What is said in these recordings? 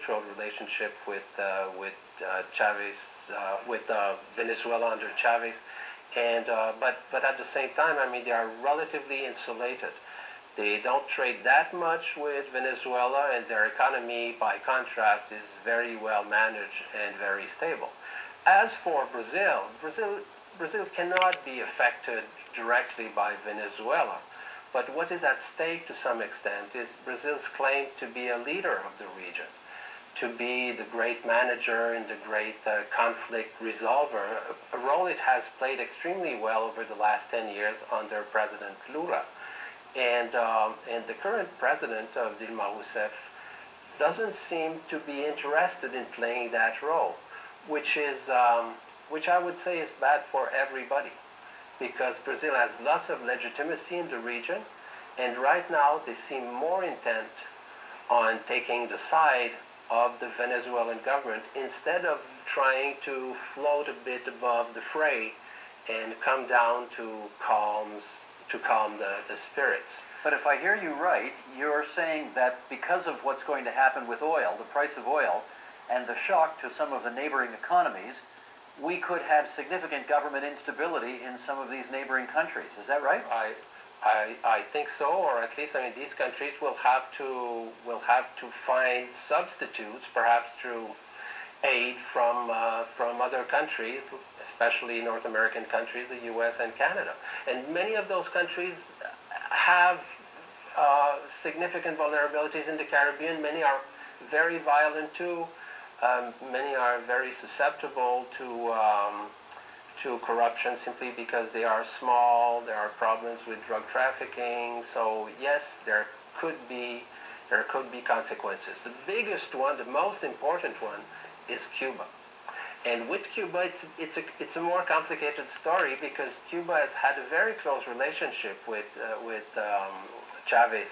neutral relationship with Chavez, with Venezuela under Chavez, and but at the same time, I mean, they are relatively insulated. They don't trade that much with Venezuela, and their economy, by contrast, is very well managed and very stable. As for Brazil cannot be affected directly by Venezuela. But what is at stake to some extent is Brazil's claim to be a leader of the region, to be the great manager and the great conflict resolver, a role it has played extremely well over the last 10 years under President Lula. And the current president of Dilma Rousseff doesn't seem to be interested in playing that role, which I would say is bad for everybody, because Brazil has lots of legitimacy in the region, and right now they seem more intent on taking the side of the Venezuelan government instead of trying to float a bit above the fray and come down to calm the spirits. But if I hear you right, you're saying that because of what's going to happen with oil, the price of oil, and the shock to some of the neighboring economies, we could have significant government instability in some of these neighboring countries. Is that right? I think so, or at least, I mean, these countries will have to find substitutes, perhaps through aid from other countries, especially North American countries, the U.S. and Canada. And many of those countries have significant vulnerabilities in the Caribbean. Many are very violent too. Many are very susceptible to corruption simply because they are small. There are problems with drug trafficking. So yes, there could be consequences. The biggest one, the most important one, is Cuba. And with Cuba, it's a more complicated story because Cuba has had a very close relationship with Chavez,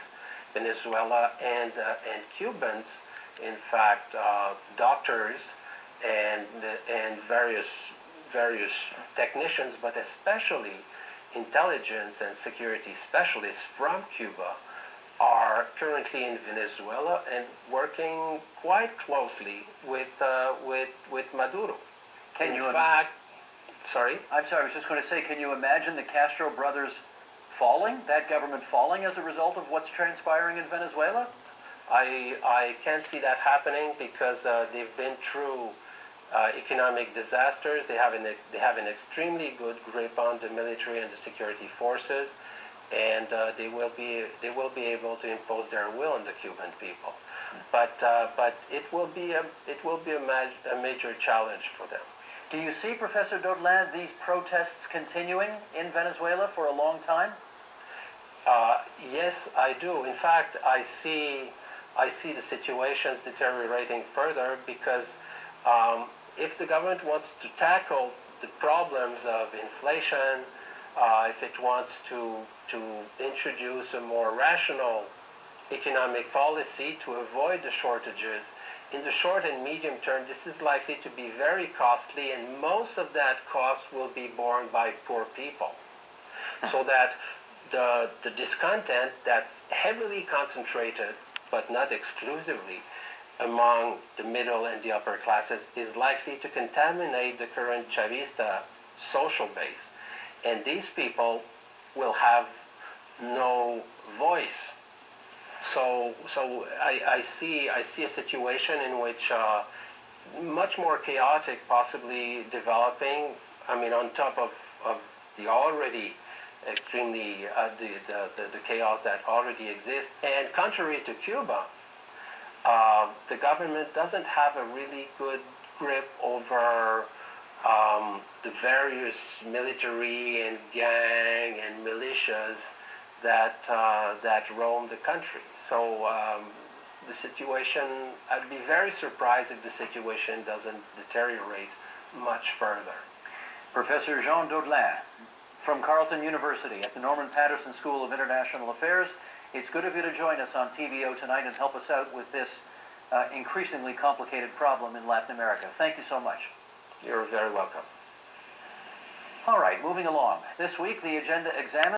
Venezuela, and Cubans. In fact, doctors and various technicians, but especially intelligence and security specialists from Cuba, are currently in Venezuela and working quite closely with Maduro. Sorry? I'm sorry, I was just going to say, can you imagine the Castro brothers falling, that government falling as a result of what's transpiring in Venezuela? I can't see that happening because they've been through economic disasters. They have an extremely good grip on the military and the security forces, and they will be able to impose their will on the Cuban people. But it will be a major challenge for them. Do you see, Professor Daudelin, these protests continuing in Venezuela for a long time? Yes, I do. In fact, I see the situations deteriorating further because if the government wants to tackle the problems of inflation, if it wants to introduce a more rational economic policy to avoid the shortages, in the short and medium term, this is likely to be very costly, and most of that cost will be borne by poor people. So that the discontent that's heavily concentrated, but not exclusively, among the middle and the upper classes is likely to contaminate the current Chavista social base. And these people will have no voice. So I see a situation in which much more chaotic possibly developing, I mean, on top of the already extremely, the chaos that already exists. And contrary to Cuba, the government doesn't have a really good grip over the various military and gang and militias that roam the country. So the situation, I'd be very surprised if the situation doesn't deteriorate much further. Professor Jean Daudelin from Carleton University at the Norman Patterson School of International Affairs, it's good of you to join us on TVO tonight and help us out with this increasingly complicated problem in Latin America. Thank you so much. You're very welcome. All right, moving along. This week, the agenda examines